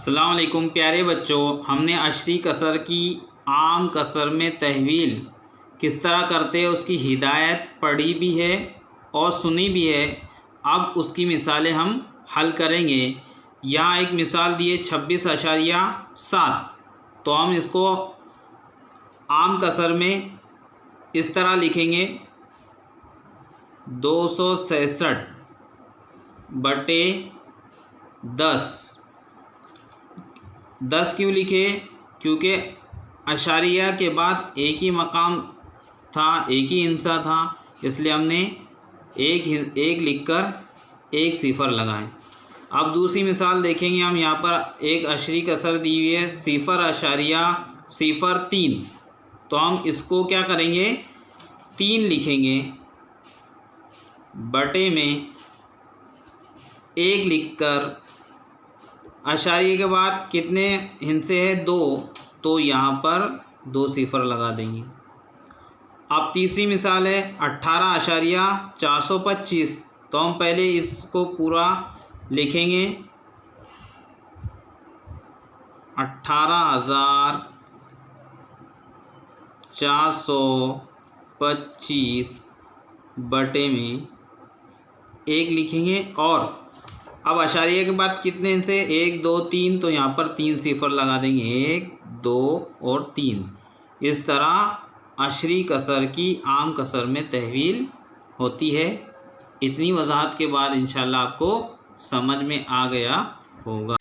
अस्सलाम वालेकुम प्यारे बच्चों, हमने अशरी कसर की आम कसर में तहवील किस तरह करते हैं उसकी हिदायत पढ़ी भी है और सुनी भी है। अब उसकी मिसालें हम हल करेंगे। यहाँ एक मिसाल दी है 26.7, तो हम इसको आम कसर में इस तरह लिखेंगे 266/10। 10 क्यों लिखे? क्योंकि अशारिया के बाद एक ही मकाम था, एक ही हिंसा था, इसलिए हमने एक लिखकर एक सिफर लगाए। अब दूसरी मिसाल देखेंगे हम। यहाँ पर एक अशरी कसर दी हुई है 0.03, तो हम इसको क्या करेंगे 3 लिखेंगे, बटे में 1 लिखकर अशारिये के बाद कितने हिस्से हैं 2, तो यहाँ पर 2 सिफर लगा देंगे। अब तीसरी मिसाल है 18.425, तो हम पहले इसको पूरा लिखेंगे 18,425 बटे में 1 लिखेंगे। और अब अशारिये के बाद कितने हिस्से 1 2 3, तो यहाँ पर 3 सिफर लगा देंगे, 1 2 और 3। इस तरह अशरी कसर की आम कसर में तहवील होती है। इतनी वजाहत के बाद इंशाल्लाह आपको समझ में आ गया होगा।